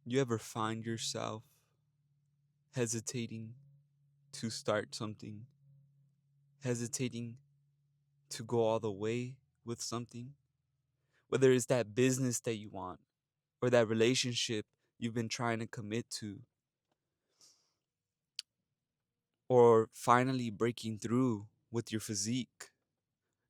You ever find yourself hesitating to start something, hesitating to go all the way with something? Whether it's that business that you want or that relationship you've been trying to commit to, or finally breaking through with your physique.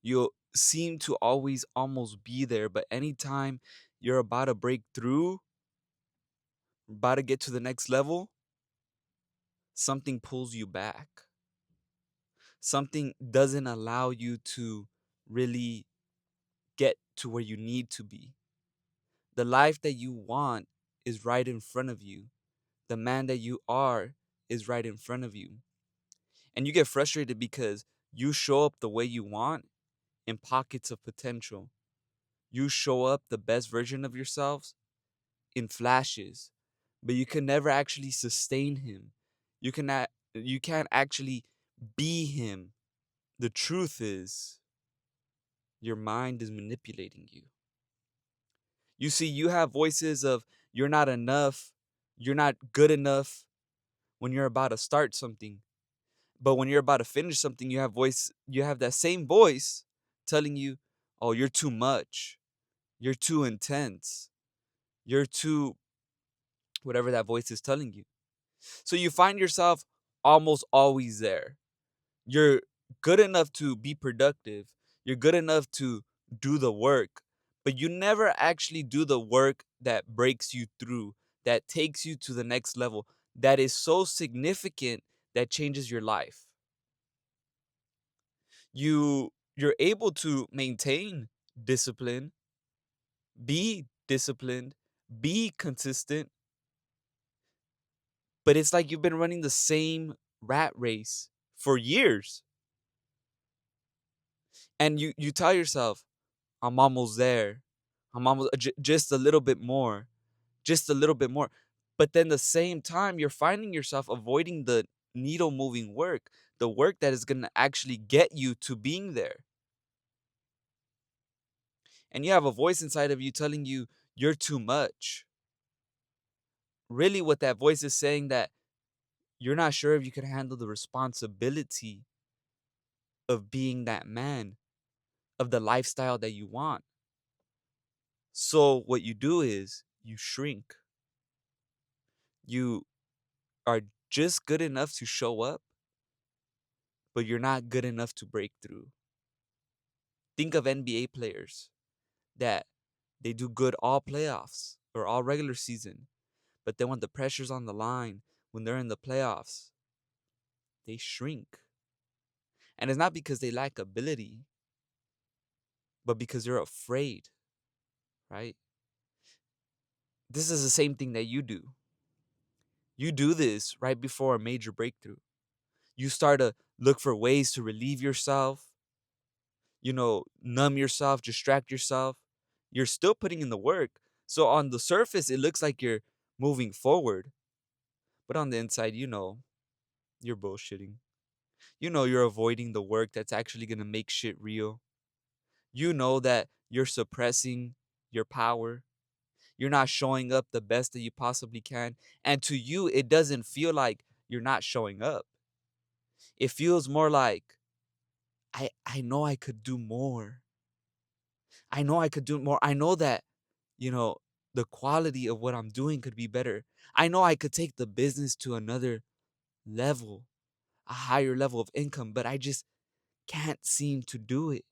You seem to always almost be there, but anytime you're about to break through, about to get to the next level, something pulls you back. Something doesn't allow you to really get to where you need to be. The life that you want is right in front of you. The man that you are is right in front of you. And you get frustrated because you show up the way you want in pockets of potential. You show up the best version of yourselves in flashes, but you can never actually sustain him. You can't actually be him. The truth is your mind is manipulating you. You see, you have voices of you're not enough, you're not good enough when you're about to start something. But when you're about to finish something, you have that same voice telling you, "Oh, you're too much. You're too intense. You're too whatever that voice is telling you." So you find yourself almost always there. You're good enough to be productive. You're good enough to do the work, but you never actually do the work that breaks you through, that takes you to the next level, that is so significant that changes your life. You're able to maintain discipline, be disciplined, be consistent, but it's like you've been running the same rat race for years. And you tell yourself, I'm almost there. I'm almost just a little bit more, just a little bit more. But then the same time, you're finding yourself avoiding the needle moving work, the work that is going to actually get you to being there. And you have a voice inside of you telling you you're too much. Really, what that voice is saying that you're not sure if you can handle the responsibility of being that man, of the lifestyle that you want. So what you do is you shrink. You are just good enough to show up, but you're not good enough to break through. Think of NBA players that they do good all playoffs or all regular season, but then when the pressure's on the line, when they're in the playoffs, they shrink. And it's not because they lack ability, but because they're afraid, right? This is the same thing that you do. You do this right before a major breakthrough. You start to look for ways to relieve yourself, numb yourself, distract yourself. You're still putting in the work. So on the surface, it looks like you're moving forward. But on the inside, you're bullshitting. You know you're avoiding the work that's actually going to make shit real. You know that you're suppressing your power. You're not showing up the best that you possibly can. And to you, it doesn't feel like you're not showing up. It feels more like, I know I could do more. I know I could do more. I know that, you know, the quality of what I'm doing could be better. I know I could take the business to another level, a higher level of income, but I just can't seem to do it.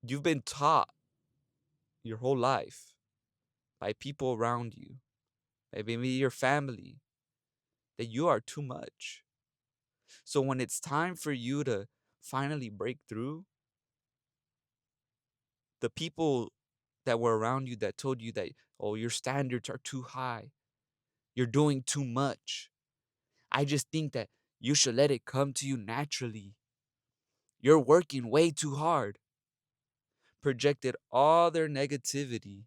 You've been taught your whole life by people around you, by maybe your family, that you are too much. So when it's time for you to finally break through, the people that were around you that told you that, oh, your standards are too high, you're doing too much. I just think that you should let it come to you naturally. You're working way too hard. Projected all their negativity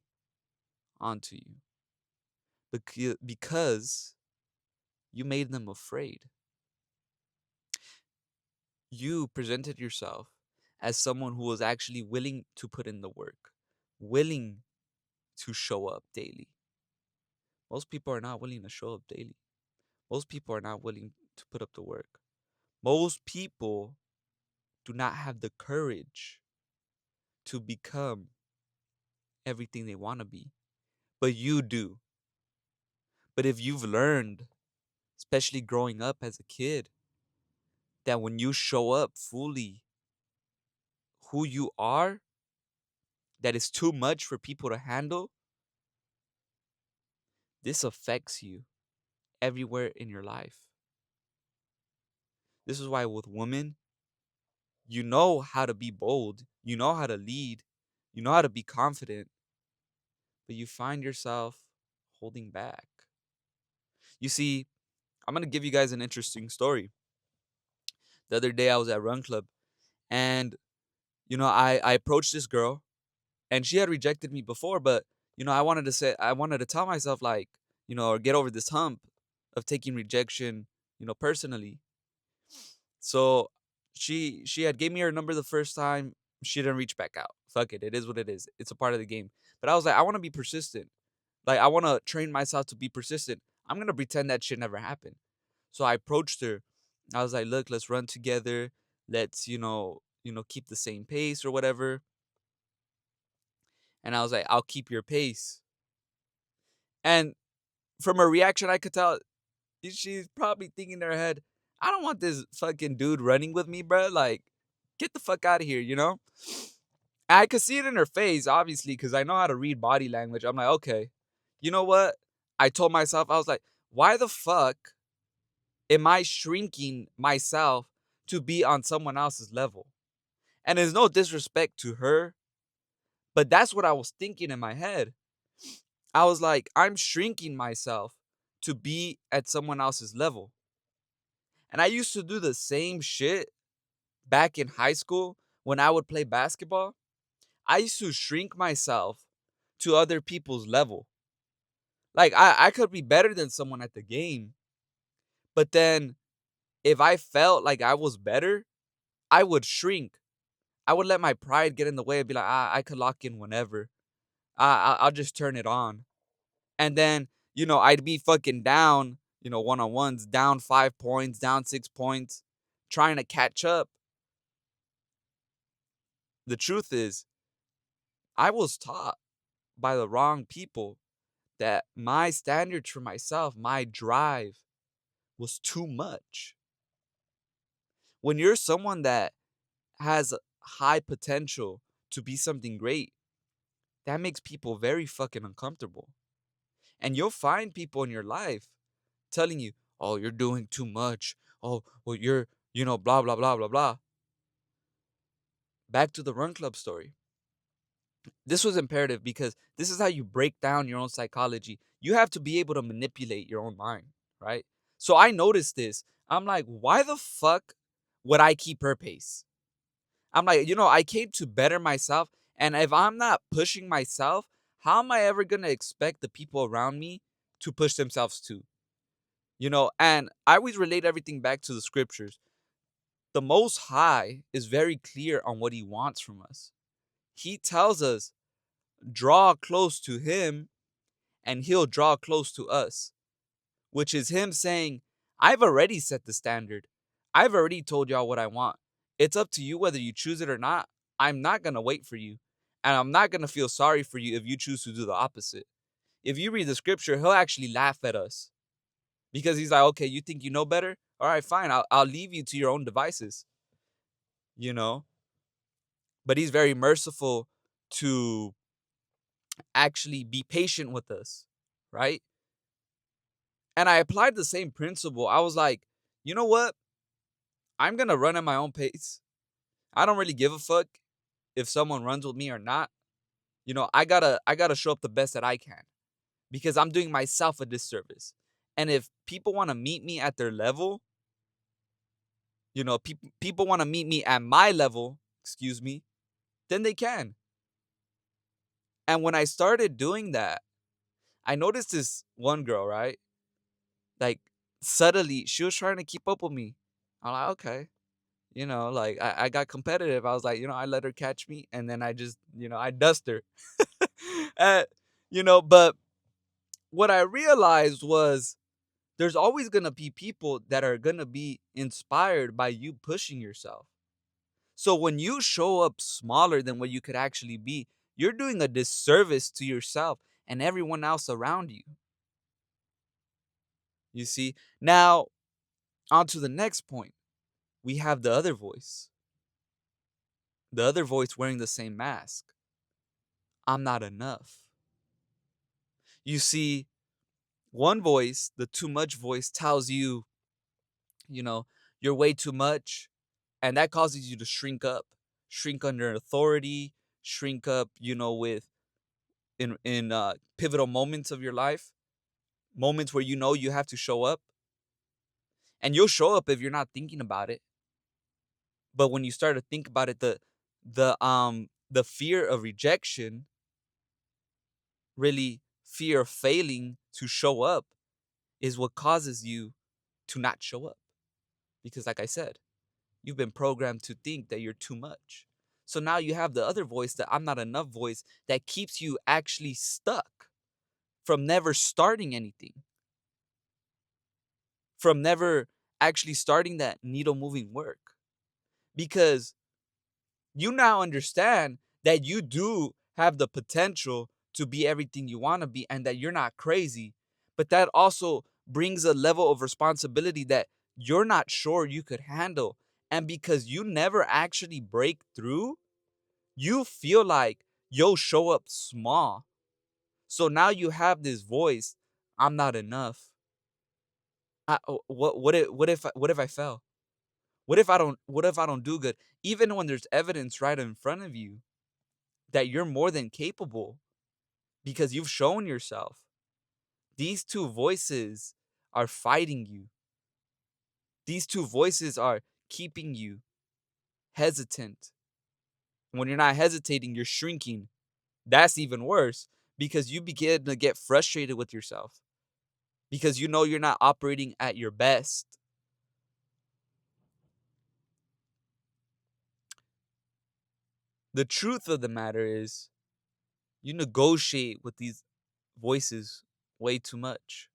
onto you because you made them afraid. You presented yourself as someone who was actually willing to put in the work, willing to show up daily. Most people are not willing to show up daily. Most people are not willing to put up the work. Most people do not have the courage to become everything they want to be. But you do. But if you've learned, especially growing up as a kid, that when you show up fully who you are, that is too much for people to handle, this affects you everywhere in your life. This is why with women, you know how to be bold, you know how to lead, you know how to be confident, but you find yourself holding back. You see, I'm going to give you guys an interesting story. The other day I was at Run Club and I approached this girl and she had rejected me before, but I wanted to tell myself like, or get over this hump of taking rejection, personally. So she had gave me her number the first time. She didn't reach back out. Fuck it. It is what it is. It's a part of the game. But I was like, I want to be persistent. Like I want to train myself to be persistent. I'm gonna pretend that shit never happened. So I approached her. I was like, look, let's run together. Let's, keep the same pace or whatever. And I was like, I'll keep your pace. And from her reaction, I could tell she's probably thinking in her head, I don't want this fucking dude running with me, bro. Like, get the fuck out of here, you know? I could see it in her face, obviously, because I know how to read body language. I'm like, okay, you know what? I told myself, I was like, why the fuck am I shrinking myself to be on someone else's level? And there's no disrespect to her, but that's what I was thinking in my head. I was like, I'm shrinking myself to be at someone else's level. And I used to do the same shit back in high school when I would play basketball. I used to shrink myself to other people's level. Like I could be better than someone at the game, but then if I felt like I was better, I would shrink. I would let my pride get in the way and be like, I could lock in whenever. I'll just turn it on. And then, I'd be fucking down, one on ones, down 5 points, down 6 points, trying to catch up. The truth is, I was taught by the wrong people that my standards for myself, my drive was too much. When you're someone that has high potential to be something great, that makes people very fucking uncomfortable. And you'll find people in your life telling you, oh, you're doing too much. Oh, well, you're, blah, blah, blah, blah, blah. Back to the Run Club story. This was imperative because this is how you break down your own psychology. You have to be able to manipulate your own mind, right? So I noticed this. I'm like, why the fuck would I keep her pace? I'm like, I came to better myself. And if I'm not pushing myself, how am I ever going to expect the people around me to push themselves too? And I always relate everything back to the scriptures. The Most High is very clear on what he wants from us. He tells us, draw close to him and he'll draw close to us, which is him saying, I've already set the standard. I've already told y'all what I want. It's up to you whether you choose it or not. I'm not going to wait for you. And I'm not going to feel sorry for you if you choose to do the opposite. If you read the scripture, he'll actually laugh at us because he's like, okay, you think you know better? All right, fine. I'll leave you to your own devices, you know? But he's very merciful to actually be patient with us, right? And I applied the same principle. I was like, you know what? I'm going to run at my own pace. I don't really give a fuck if someone runs with me or not. I got to show up the best that I can because I'm doing myself a disservice. And if people want to meet me at their level, people want to meet me at my level, excuse me, then they can. And when I started doing that, I noticed this one girl, right? Like, subtly, she was trying to keep up with me. I'm like, okay, Like I got competitive. I was like, I let her catch me, and then I just, I dust her. uh, but what I realized was there's always gonna be people that are gonna be inspired by you pushing yourself. So when you show up smaller than what you could actually be, you're doing a disservice to yourself and everyone else around you. You see? Now, on to the next point. We have the other voice. The other voice wearing the same mask. I'm not enough. You see, one voice, the too much voice, tells you, you know, you're way too much, and that causes you to shrink under authority, shrink up, with in pivotal moments of your life, moments where you have to show up, and you'll show up if you're not thinking about it. But when you start to think about it, the fear of rejection, really fear of failing to show up, is what causes you to not show up. Because like I said, you've been programmed to think that you're too much. So now you have the other voice, the I'm not enough voice, that keeps you actually stuck from never starting anything, from never actually starting that needle moving work. Because you now understand that you do have the potential to be everything you want to be and that you're not crazy. But that also brings a level of responsibility that you're not sure you could handle. And because you never actually break through, you feel like you'll show up small. So now you have this voice, I'm not enough. What if I fail? What if I don't do good? Even when there's evidence right in front of you that you're more than capable because you've shown yourself. These two voices are fighting you. These two voices are keeping you hesitant. When you're not hesitating, you're shrinking. That's even worse because you begin to get frustrated with yourself because you're not operating at your best. The truth of the matter is, you negotiate with these voices way too much.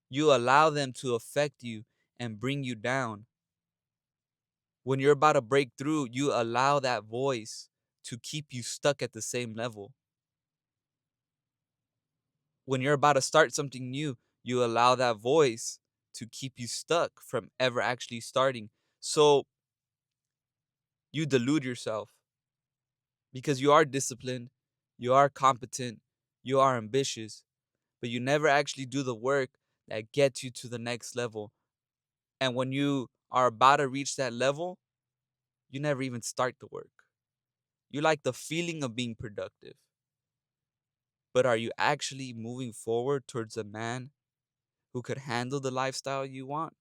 You allow them to affect you and bring you down. When you're about to break through, you allow that voice to keep you stuck at the same level. When you're about to start something new, you allow that voice to keep you stuck from ever actually starting. So you delude yourself because you are disciplined, you are competent, you are ambitious, but you never actually do the work that gets you to the next level. And when you are about to reach that level, you never even start the work. You like the feeling of being productive. But are you actually moving forward towards a man who could handle the lifestyle you want?